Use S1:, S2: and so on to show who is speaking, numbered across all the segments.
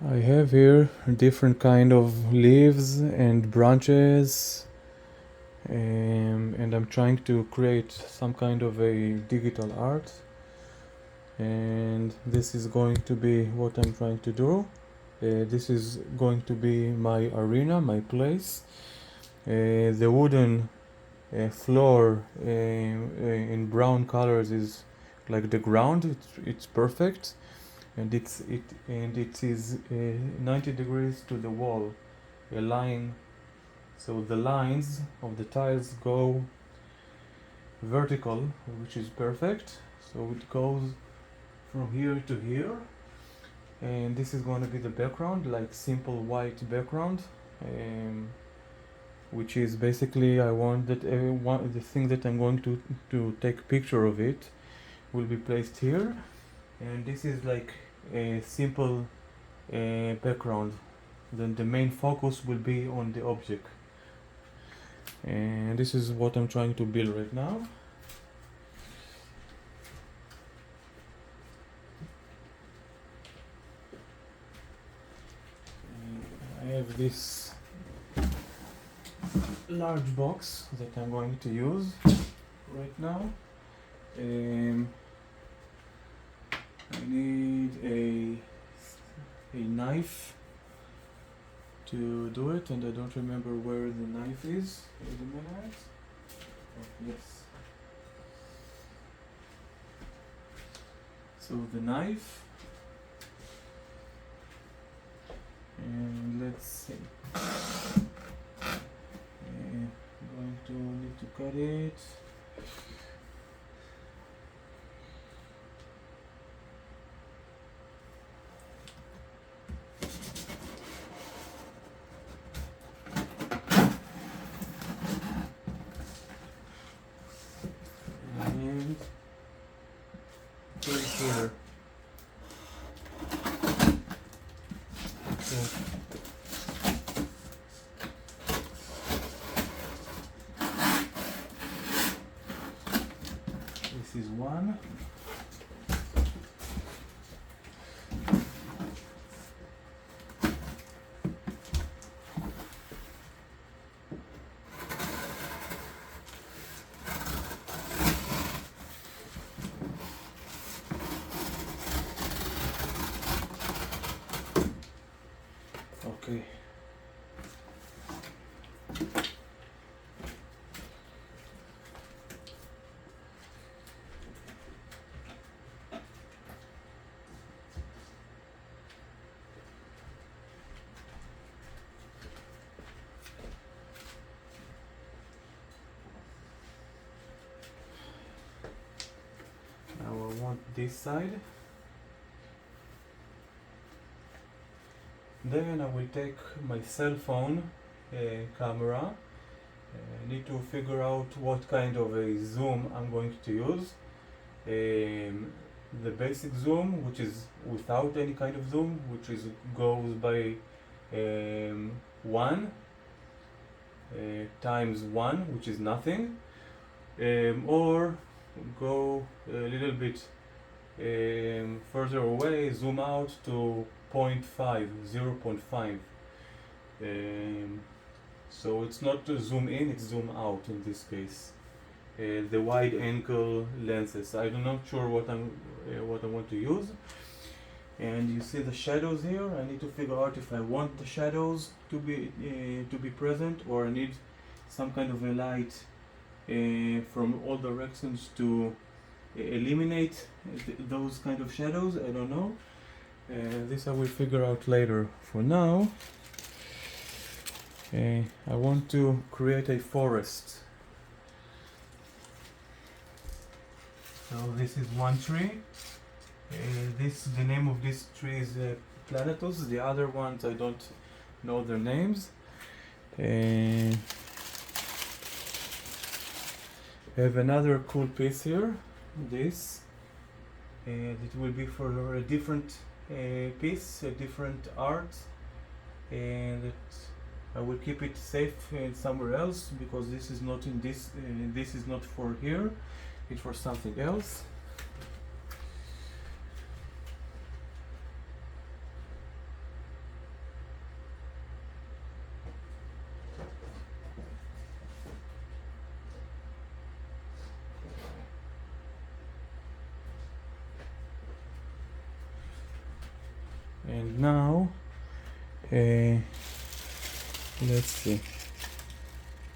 S1: I have here different kind of leaves and branches, and I'm trying to create some kind of a digital art, and this is going to be what I'm trying to do. This is going to be my arena, my place. The wooden floor in brown colors is like the ground. It's perfect, and it is 90 degrees to the wall, lying. So the lines of the tiles go vertical, which is perfect. So it goes from here to here, and this is going to be the background, like simple white background. Um, which is basically I want that the thing that I'm going to take picture of it will be placed here, and this is like a simple background. Then the main focus will be on the object, and this is what I'm trying to build right now. And I have this large box that I'm going to use right now. I need a knife to do it, and I don't remember where the knife is. Wait a minute. Oh, yes. So the knife, and let's see. I'm going to need to cut it. And put it here. So this is one. Okay. Now I want this side. Then I will take my cell phone camera. I need to figure out what kind of a zoom I'm going to use. The basic zoom, which is without any kind of zoom, which is goes by 1 times 1, which is nothing, or go a little bit further away, zoom out to 0.5, 0.5. So it's not to zoom in, it's zoom out in this case. The wide angle lenses. I'm not sure what I want to use. And you see the shadows here. I need to figure out if I want the shadows to be present, or I need some kind of a light from all directions to eliminate those kind of shadows. I don't know. This I will figure out later. For now, I want to create a forest. So this is one tree. The name of this tree is Planetus. The other ones I don't know their names. I have another cool piece here. This. It will be for a different piece, a different art, and I will keep it safe somewhere else, because this is not in this. This is not for here. It's for something else. And now let's see.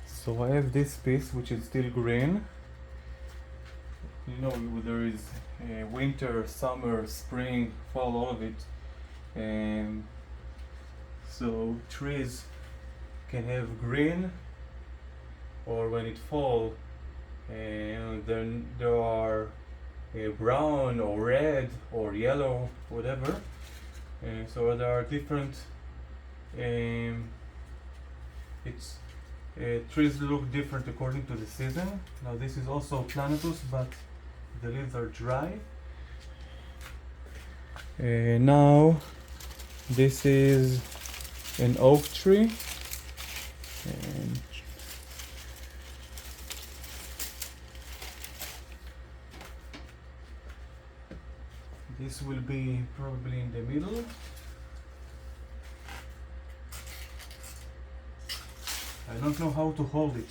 S1: So I have this piece which is still green. You know, there is winter, summer, spring, fall, all of it. And so trees can have green, or when it fall, then there are brown or red or yellow, whatever. So there are different. It's trees look different according to the season. Now this is also Planetus, but the leaves are dry. Now this is an oak tree, and this will be probably in the middle. I don't know how to hold it.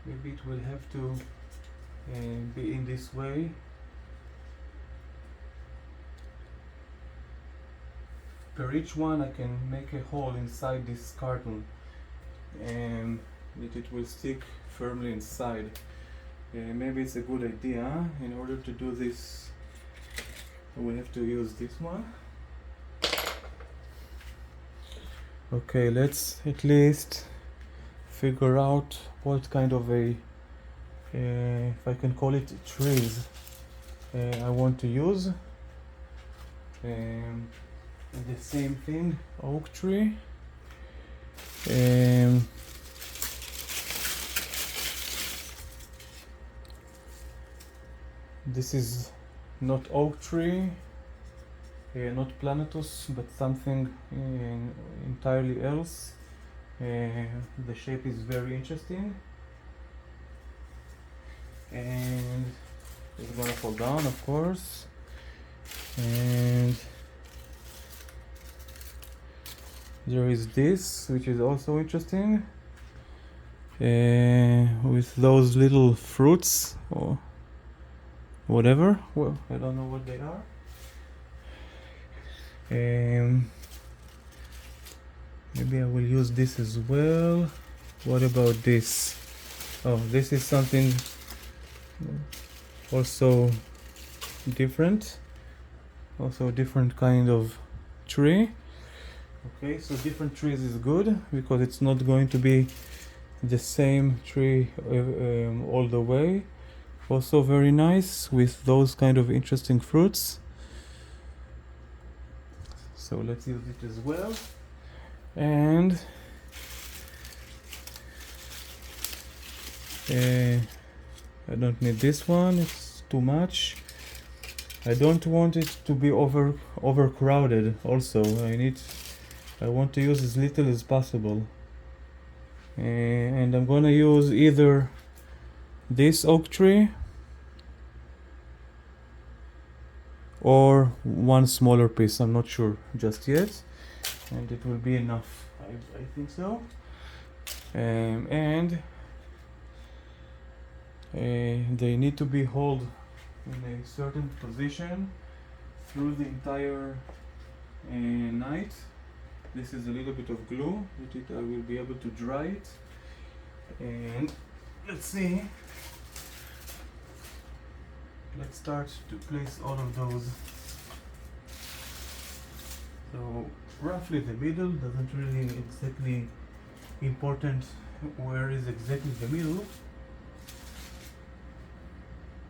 S1: Maybe it will have to be in this way. Per each one I can make a hole inside this carton and that it will stick firmly inside. Maybe it's a good idea. In order to do this, we have to use this one. Okay, let's at least figure out what kind of a, if I can call it trees, I want to use. The same thing, oak tree. This is not oak tree, not Planetus, but something entirely else. The shape is very interesting, and it's gonna fall down, of course. And there is this, which is also interesting, with those little fruits or whatever. Well, I don't know what they are. Maybe I will use this as well. What about this? Oh, this is something also different. Also a different kind of tree. Okay, so different trees is good because it's not going to be the same tree all the way. Also very nice with those kind of interesting fruits. So let's use it as well. And I don't need this one, it's too much. I don't want it to be overcrowded also. I want to use as little as possible. And I'm gonna use either this oak tree or one smaller piece, I'm not sure just yet, and it will be enough. I think so. And they need to be held in a certain position through the entire night. This is a little bit of glue with it. I will be able to dry it. And let's see. Let's start to place all of those. So roughly the middle, doesn't really exactly important where is exactly the middle.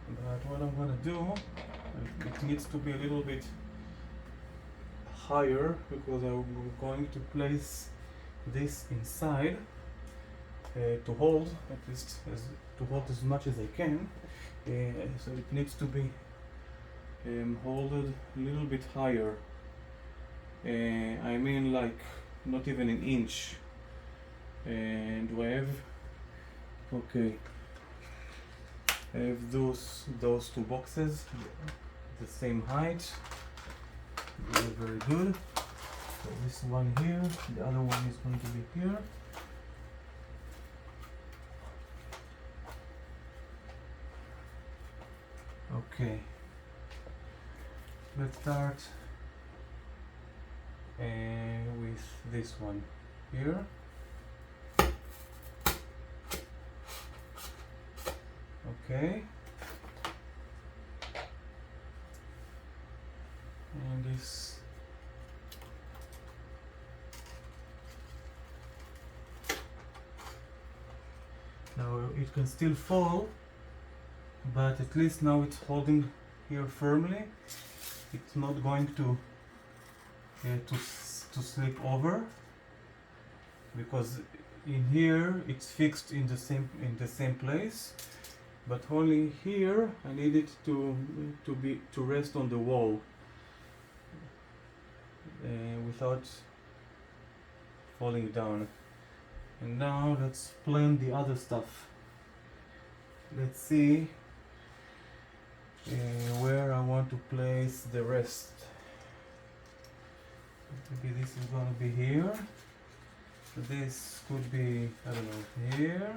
S1: But what I'm gonna do, it needs to be a little bit higher because I'm going to place this inside to hold, at least to hold as much as I can. So it needs to be held a little bit higher. I mean like not even an inch. And do I have? Okay. I have those two boxes, the same height. Very, very good. So this one here, the other one is going to be here. Okay. let's start with this one here. Okay, and this now it can still fall, but at least now it's holding here firmly. It's not going to slip over, because in here it's fixed in the same place, but only here I need it to rest on the wall without falling down. And now let's plan the other stuff. Let's see where I want to place the rest. Maybe this is gonna be here. This could be, I don't know, here.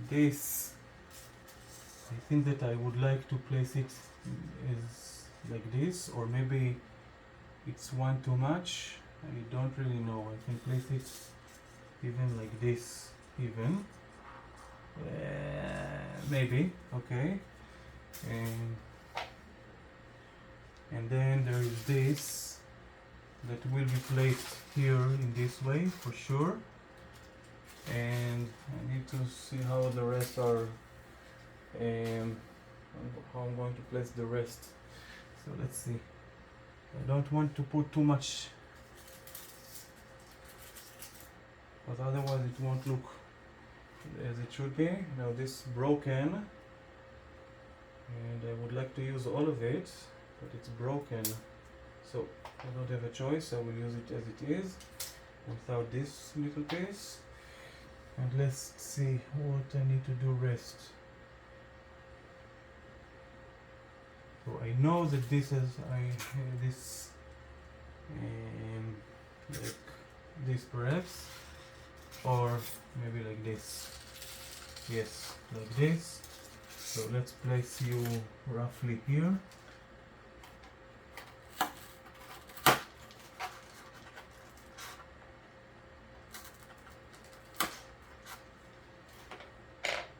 S1: This, I think that I would like to place it is like this, or maybe it's one too much. I don't really know. I can place it even like this, even. Maybe, okay. And then there is this that will be placed here in this way for sure. And I need to see how the rest are, how I'm going to place the rest. So let's see. I don't want to put too much, but otherwise it won't look as it should be. Now this broken, and I would like to use all of it, but it's broken, so I don't have a choice. I will use it as it is without this little piece. And let's see what I need to do rest. So I know that this is like this perhaps, or maybe like this. Yes, like this. So let's place you roughly here.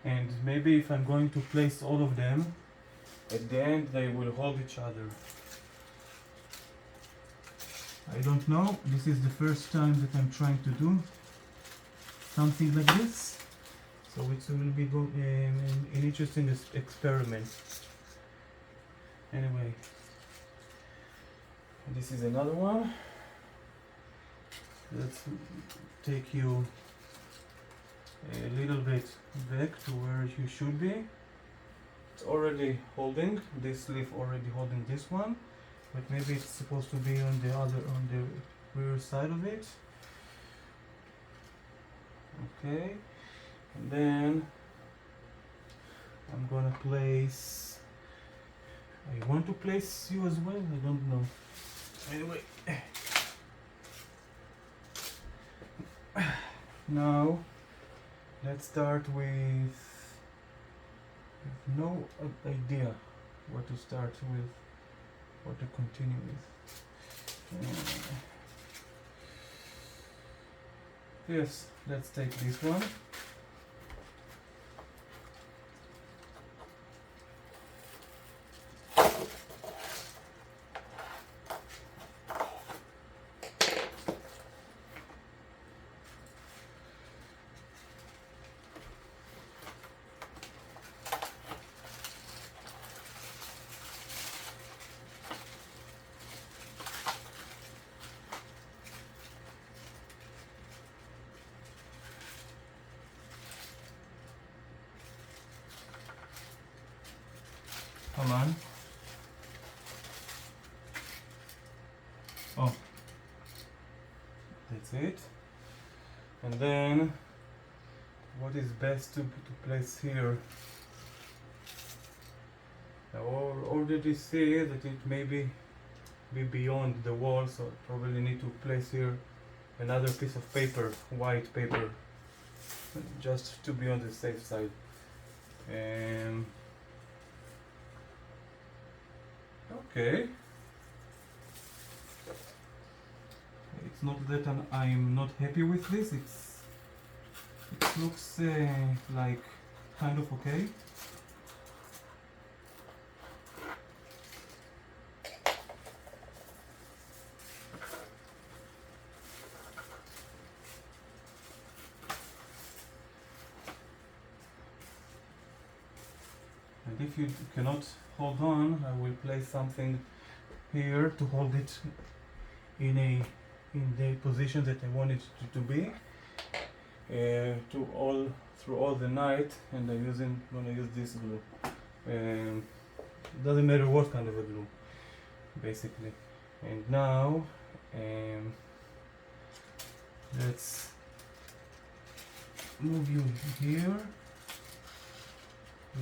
S1: And maybe if I'm going to place all of them, at the end they will hold each other. I don't know, this is the first time that I'm trying to do something like this, so it will be an interesting experiment. Anyway, this is another one. Let's take you a little bit back to where you should be. It's already holding this leaf, already holding this one, but maybe it's supposed to be on the rear side of it. Okay, and then I'm gonna place, I want to place you as well, I don't know. Anyway, now let's start with no idea what to start with, what to continue with. Yes, let's take this one. Come on. Oh, that's it. And then what is best to place here? I already see that it may be beyond the wall, so I probably need to place here another piece of paper, white paper, just to be on the safe side. Okay. It's not that I'm not happy with this. It looks like kind of okay. And if you cannot hold on, I will place something here to hold it in the position that I want it to be through all the night. And I'm gonna use this glue. Doesn't matter what kind of a glue, basically. And now let's move you here.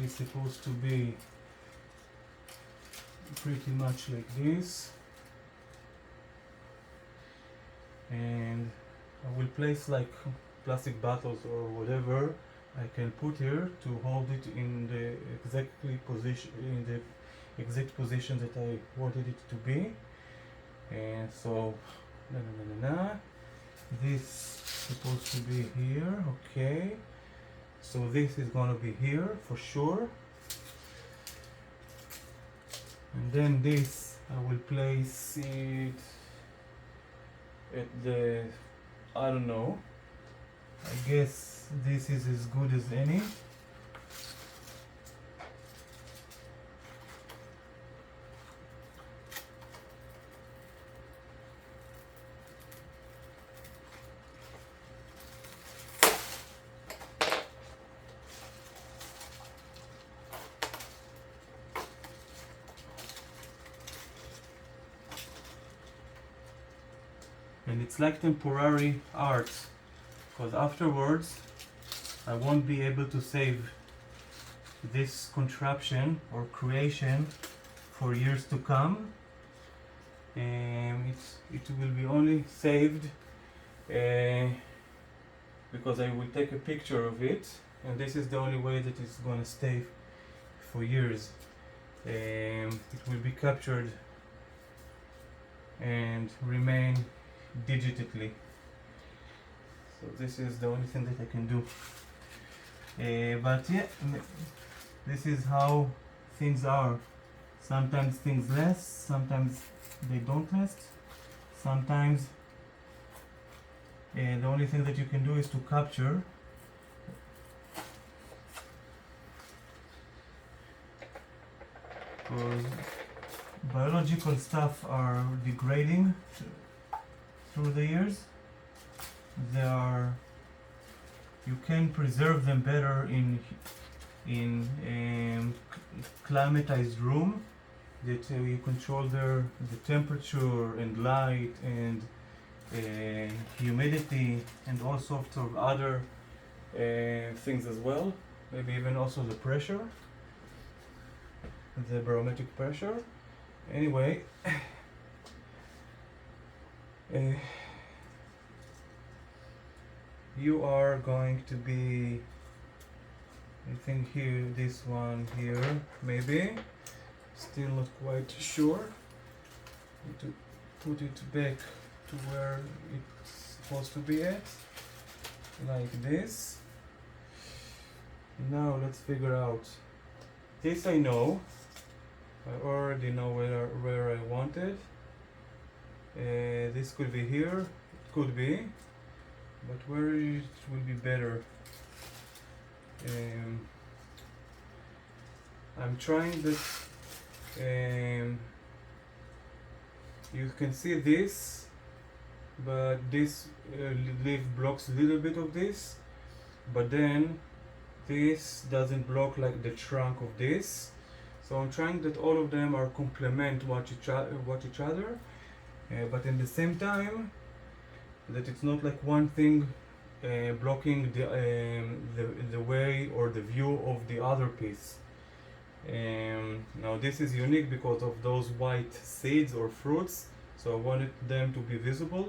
S1: It's supposed to be pretty much like this, and I will place like plastic bottles or whatever I can put here to hold it in the exact position that I wanted it to be. And so this is supposed to be here. Okay, so this is gonna be here for sure, and then this I will place it at the, I don't know, I guess this is as good as any. And it's like temporary art, because afterwards I won't be able to save this contraption or creation for years to come. It will be only saved because I will take a picture of it, and this is the only way that it's gonna stay for years. It will be captured and remain digitally. So this is the only thing that I can do. But yeah, this is how things are. Sometimes things last, sometimes they don't last. Sometimes the only thing that you can do is to capture. Because biological stuff are degrading through the years. You can preserve them better in climatized room that you control the temperature and light and humidity and all sorts of other things as well. Maybe even also the pressure, the barometric pressure. Anyway, you are going to be, I think here, this one here, maybe, still not quite sure. Need to put it back to where it's supposed to be at, like this. Now let's figure out. This I know. I already know where I want it. This could be here, it could be, but where it will be better. I'm trying that. You can see this, but this leaf blocks a little bit of this, but then this doesn't block like the trunk of this. So I'm trying that all of them are complement each other, but in the same time that it's not like one thing blocking the way or the view of the other piece. Now this is unique because of those white seeds or fruits, so I wanted them to be visible,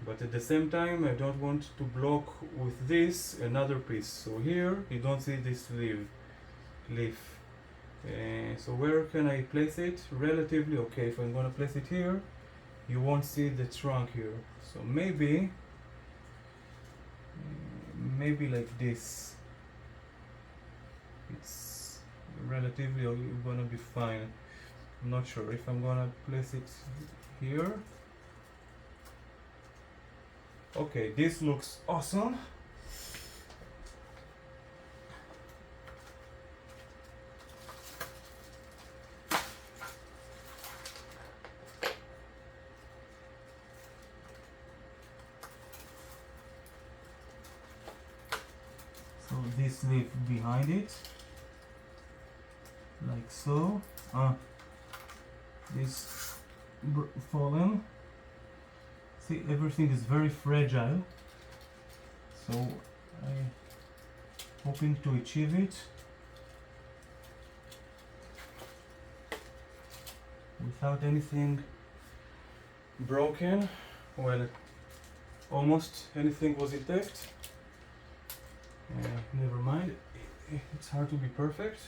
S1: but at the same time I don't want to block with this another piece. So here you don't see this leaf. So where can I place it? Relatively okay. If I'm gonna place it here, you won't see the trunk here. So maybe like this. It's relatively gonna be fine. I'm not sure if I'm gonna place it here. Okay, this looks awesome. So this leaf behind it, like so. This fallen. See, everything is very fragile. So I'm hoping to achieve it without anything broken. Well, almost anything was intact. Never mind, it's hard to be perfect.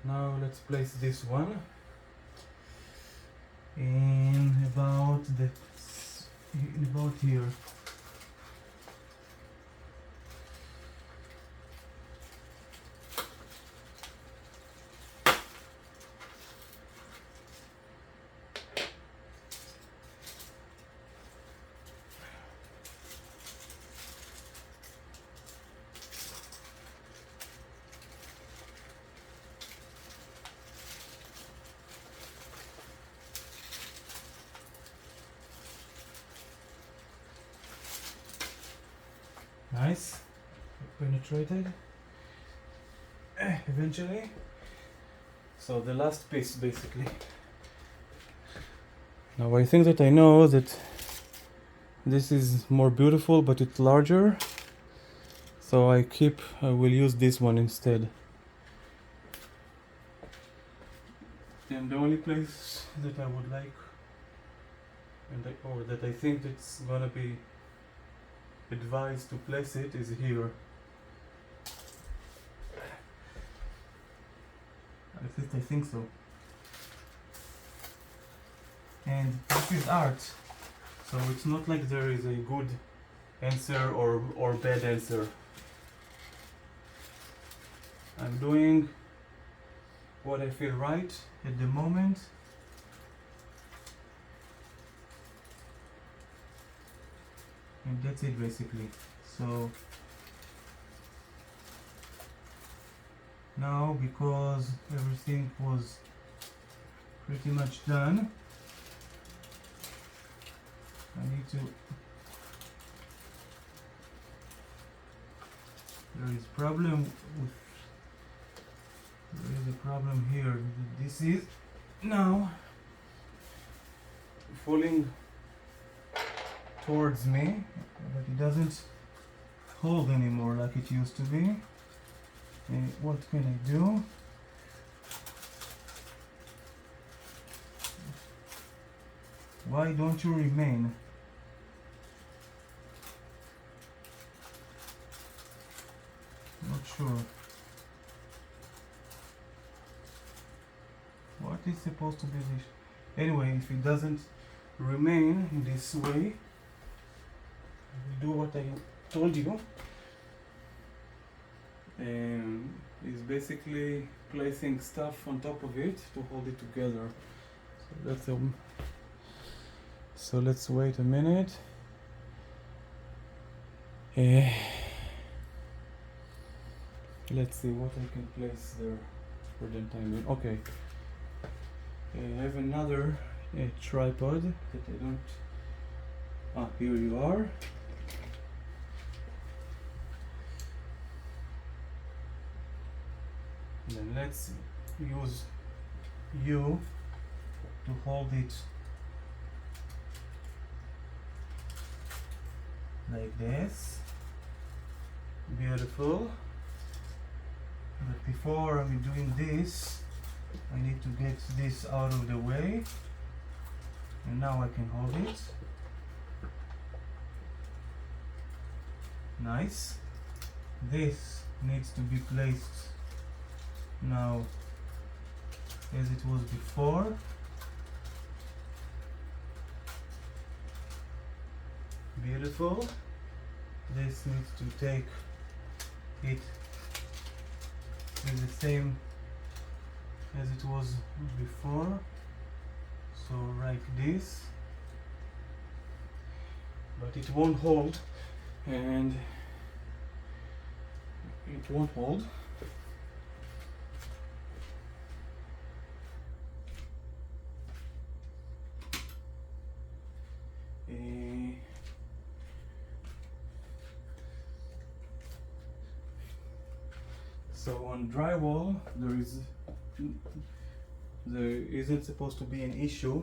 S1: Now let's place this one in about here. Nice, penetrated eventually. So the last piece basically. Now I think that I know that this is more beautiful, but it's larger, so I will use this one instead. And the only place that I would like, or that I think it's gonna be advised to place it, is here. At least I think so. And this is art, so it's not like there is a good answer or bad answer. I'm doing what I feel right at the moment. And that's it basically. So now, because everything was pretty much done, I need to, there is a problem here. This is now falling towards me, but it doesn't hold anymore like it used to be. And what can I do? Why don't you remain? Not sure. What is supposed to be this? Anyway, if it doesn't remain in this way, I will do what I told you. Is basically placing stuff on top of it to hold it together. So let's wait a minute. Let's see what I can place there for the time being. Okay. I have another tripod that I don't. Here you are. And then let's use you to hold it like this. Beautiful. But before I'm doing this, I need to get this out of the way. And now I can hold it. Nice. This needs to be placed now as it was before. Beautiful. This needs to take it with the same as it was before, so like this, but it won't hold, and it won't hold. So on drywall there isn't supposed to be an issue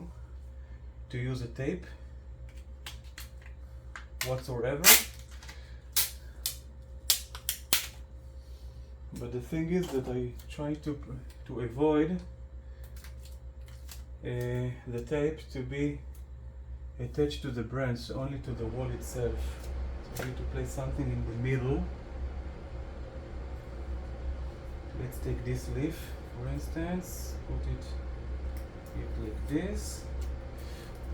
S1: to use a tape whatsoever, but the thing is that I try to avoid the tape to be attached to the branch, only to the wall itself. So I need to place something in the middle. Let's take this leaf, for instance, put it like this,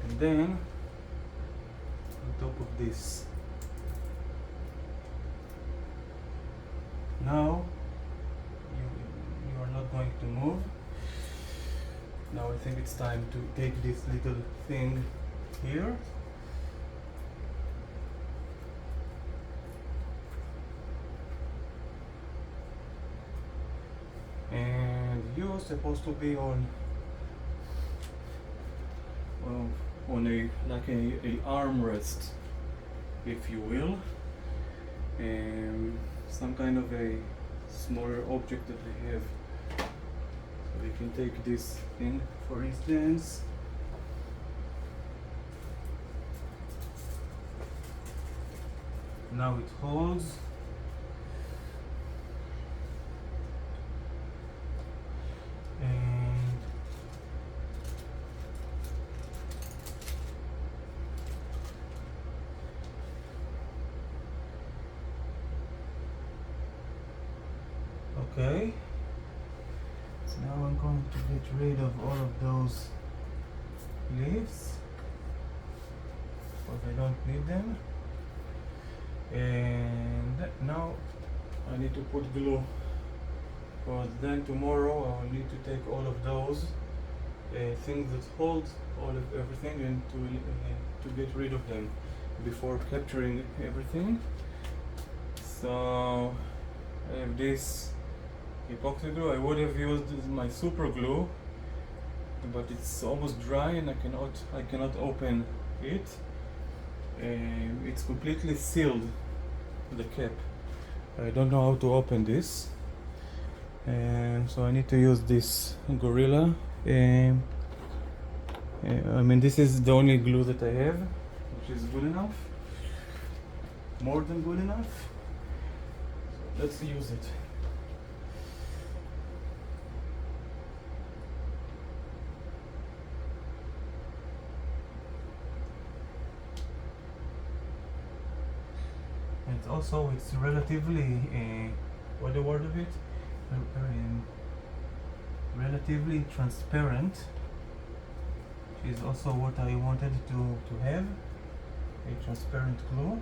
S1: and then on top of this. Now you are not going to move. Now I think it's time to take this little thing here. And you're supposed to be on a like a armrest, if you will, and some kind of a smaller object that I have. So we can take this thing, for instance. Now it holds. And okay, so now I'm going to get rid of all of those leaves because I don't need them. And now I need to put glue, because then tomorrow I will need to take all of those things that hold everything and to get rid of them before capturing everything. So I have this epoxy glue. I would have used my super glue, but it's almost dry and I cannot open it. It's completely sealed, the cap. I don't know how to open this, and so I need to use this Gorilla. I mean, this is the only glue that I have, which is good enough, more than good enough. So let's use it. And also it's relatively, what the word of it? Relatively transparent, which is also what I wanted to have, a transparent glue.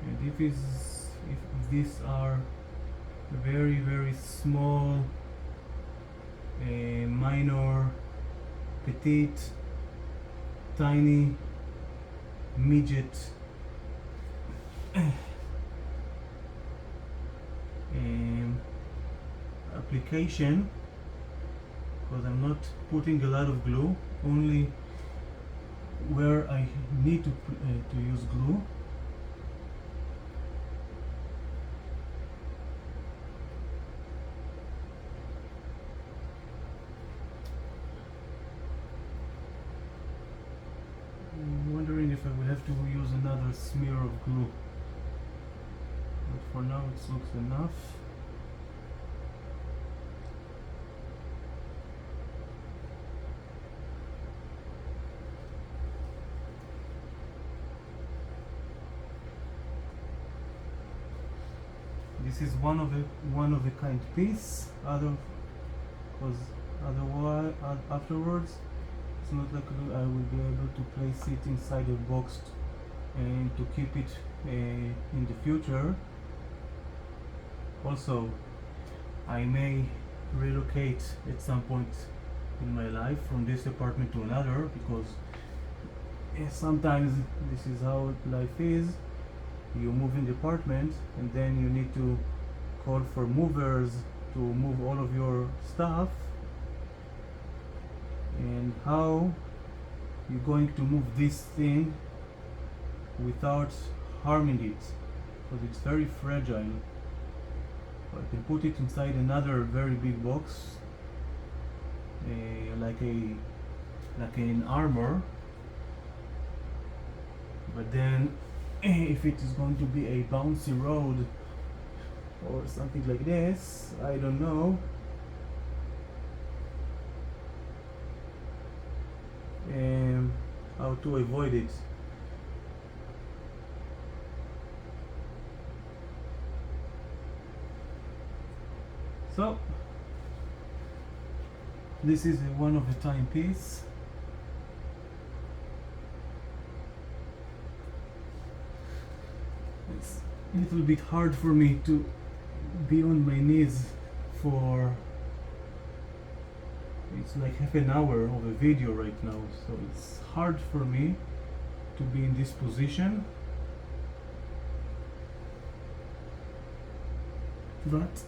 S1: And if these are very, very small, minor, petite, tiny, midget application, because I'm not putting a lot of glue, only where I need to use glue. I'm wondering if I will have to use another smear of glue, but for now it looks enough. this is one of a kind piece. Because otherwise, afterwards, it's not like I will be able to place it inside a box and to keep it in the future. Also, I may relocate at some point in my life from this apartment to another, because sometimes this is how life is. You move in the apartment and then you need to call for movers to move all of your stuff. And how you're going to move this thing without harming it, because it's very fragile. So I can put it inside another very big box, like an armor. But then if it is going to be a bouncy road or something like this, I don't know. How to avoid it. So this is a one of a time piece. It's a little bit hard for me to be on my knees for, it's like half an hour of a video right now, so it's hard for me to be in this position. But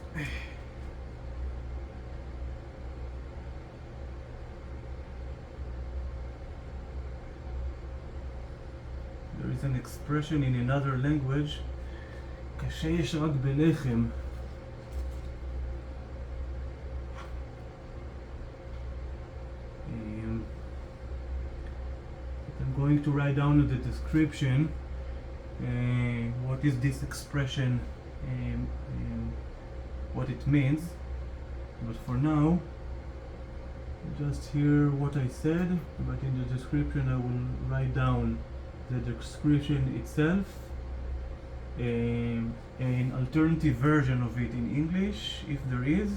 S1: there is an expression in another language, קשה יש רק בלחם. I'm going to write down in the description what is this expression, what it means. But for now, just hear what I said, but in the description I will write down the description itself, an alternative version of it in English if there is,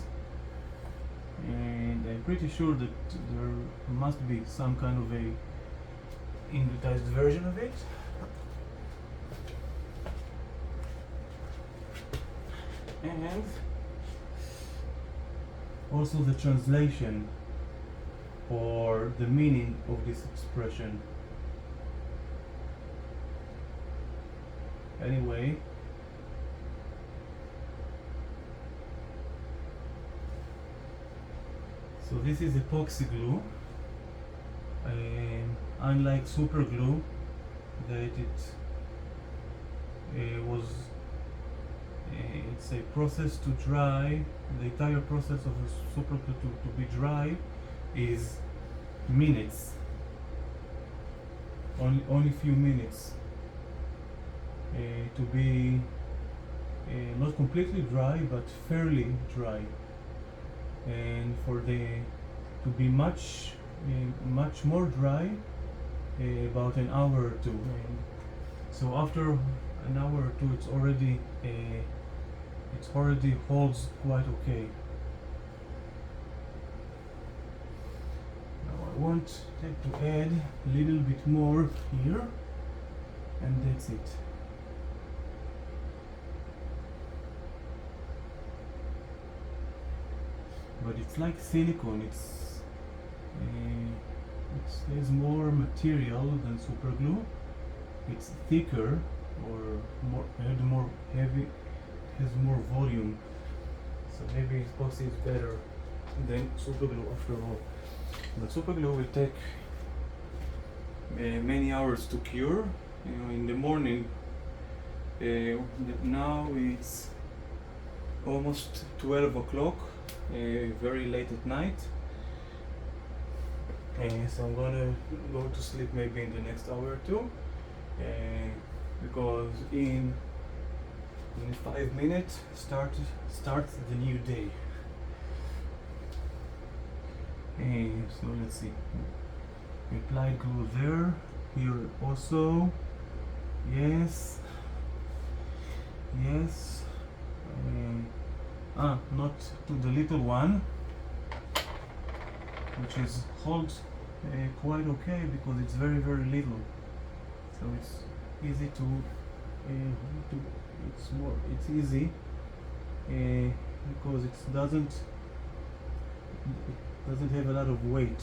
S1: and I'm pretty sure that there must be some kind of a Englishized version of it. And also the translation or the meaning of this expression. Anyway, so this is epoxy glue. Unlike super glue, that it's a process to dry. The entire process of a super glue to be dry is minutes, only few minutes, to be not completely dry but fairly dry, and for to be much more dry, about an hour or two. And so after an hour or two, it already holds quite okay. Now I want to add a little bit more here, and that's it. But it's like silicone. It has more material than super glue. It's thicker or more heavy. It has more volume. So maybe epoxy is better than super glue after all. But super glue will take many hours to cure. In the morning. Now it's almost 12 o'clock. Very late at night. So I'm gonna go to sleep maybe in the next hour or two, because in 5 minutes starts the new day. So let's see. Applied glue there, here also. Yes. Not to the little one, which is holds quite okay because it's very very little, so it's easy it's easy because it doesn't have a lot of weight.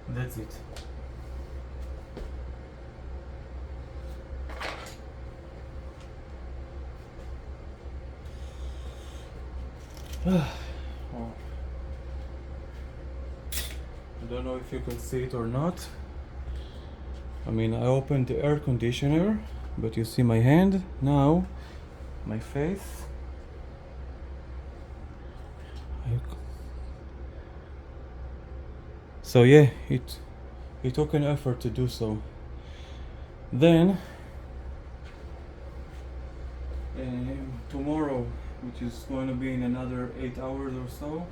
S1: And that's it. Oh. I don't know if you can see it or not. I mean, I opened the air conditioner, but you see my hand now, my face. So yeah, it took an effort to do so. Then tomorrow, which is going to be in another 8 hours or so,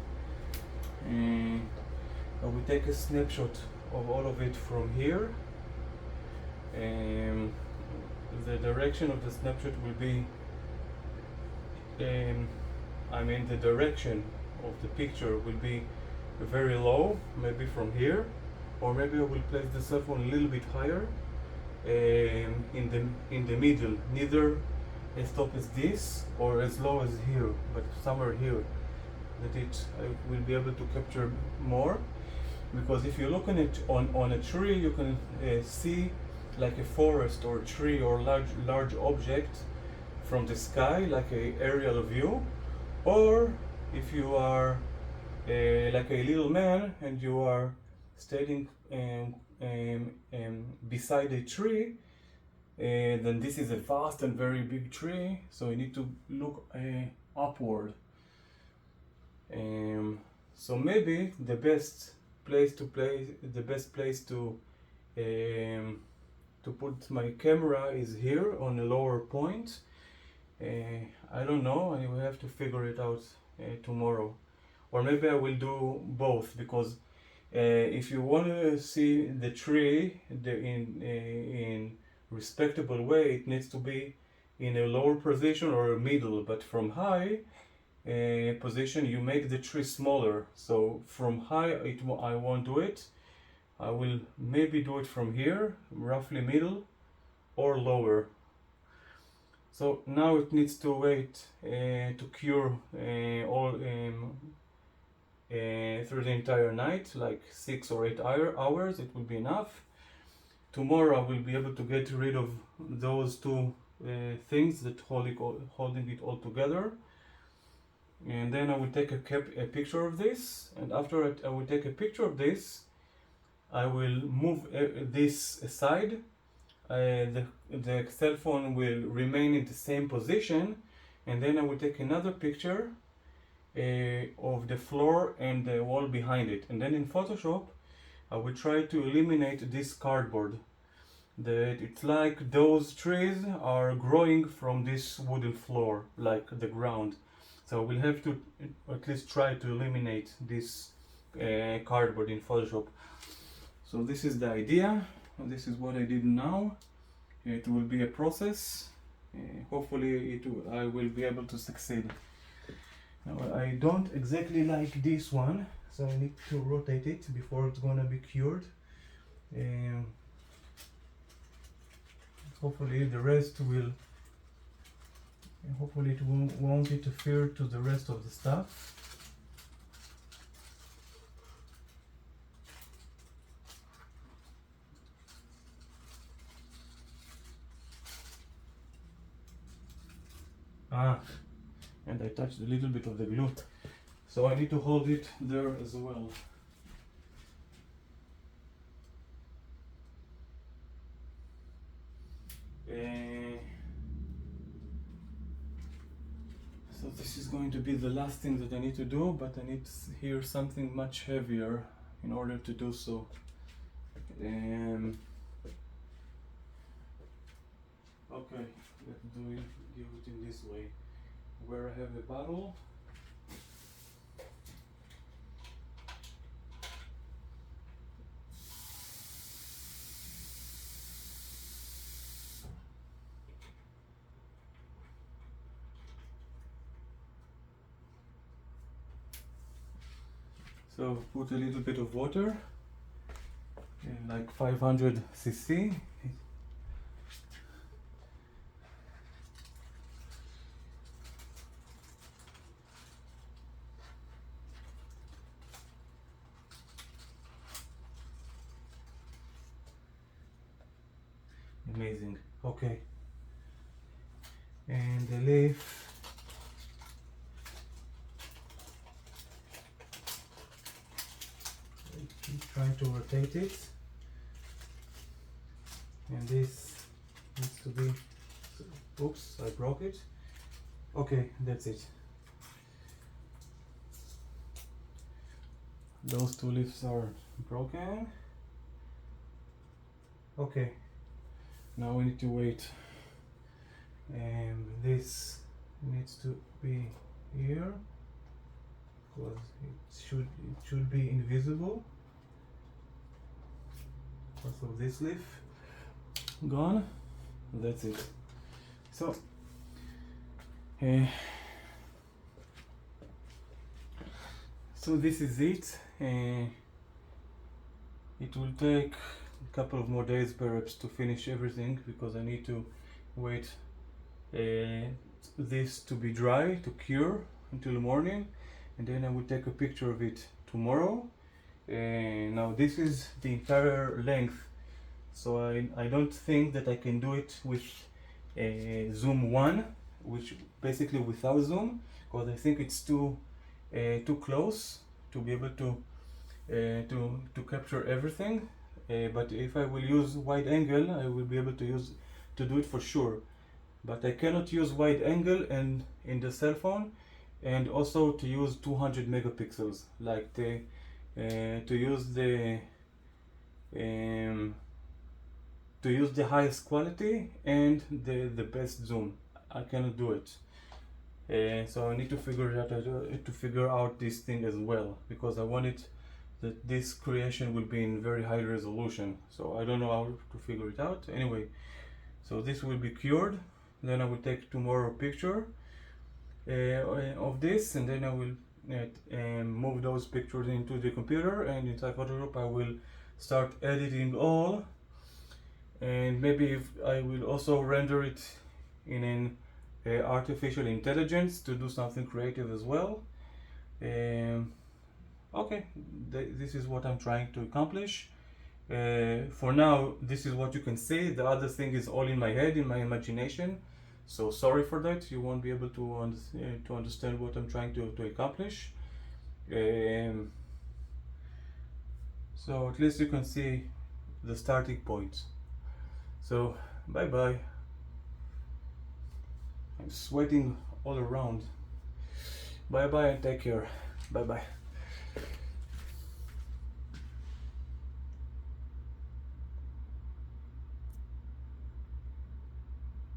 S1: I will take a snapshot of all of it from here. The direction of the snapshot will be, the direction of the picture will be very low, maybe from here, or maybe I will place the cell phone a little bit higher, in the middle, neither as top as this or as low as here, but somewhere here, that I will be able to capture more. Because if you look on it on a tree, you can see like a forest or a tree or large object from the sky, like a aerial view. Or if you are like a little man and you are standing beside a tree, then this is a vast and very big tree, so you need to look upward. So maybe the best place to put my camera is here on a lower point. I don't know, I will have to figure it out tomorrow, or maybe I will do both, because if you want to see the tree in respectable way, it needs to be in a lower position or a middle, but from high position you make the tree smaller. So from high I won't do it. I will maybe do it from here, roughly middle or lower. So now it needs to wait to cure all through the entire night, like 6 or 8 hours. It will be enough. Tomorrow I will be able to get rid of those two things that holding it all together, and then I will take a picture of this, and after I will take a picture of this, I will move this aside. The cell phone will remain in the same position, and then I will take another picture of the floor and the wall behind it, and then in Photoshop I will try to eliminate this cardboard. That it's like those trees are growing from this wooden floor, like the ground. So we'll have to at least try to eliminate this cardboard in Photoshop. So this is the idea. This is what I did now. It will be a process. Hopefully I will be able to succeed. Now, I don't exactly like this one, so I need to rotate it before it's gonna be cured. Hopefully the rest will, hopefully it won't interfere to the rest of the stuff. And I touched a little bit of the glue, so I need to hold it there as well. So this is going to be the last thing that I need to do, but I need here something much heavier in order to do so. Okay, let's do it in this way, where I have a bottle. So put a little bit of water, like 500 cc. Amazing. Okay. And the leaf. Trying to rotate it, and this needs to be, oops, I broke it. Okay, that's it. Those two leaves are broken. Okay, now we need to wait, and this needs to be here because it should be invisible. Also this leaf gone. That's it. So so this is it. It will take a couple of more days perhaps to finish everything, because I need to wait this to be dry, to cure until the morning, and then I will take a picture of it tomorrow. Now this is the entire length, so I don't think that I can do it with zoom 1, which basically without zoom, because I think it's too close to be able to capture everything. But if I will use wide angle, I will be able to do it for sure. But I cannot use wide angle and in the cell phone, and also to use 200 megapixels, like to use the highest quality and the best zoom. I cannot do it. So I need to figure out this thing as well, because I want it that this creation will be in very high resolution. So I don't know how to figure it out. Anyway, so this will be cured. Then I will take tomorrow picture of this, and then I will move those pictures into the computer, and inside Photoshop I will start editing all, and maybe if I will also render it in an artificial intelligence to do something creative as well. Okay, this is what I'm trying to accomplish. For now, this is what you can see. The other thing is all in my head, in my imagination. So sorry for that. You won't be able to understand what I'm trying to accomplish. So at least you can see the starting point. So bye bye. I'm sweating all around. Bye bye and take care. Bye bye.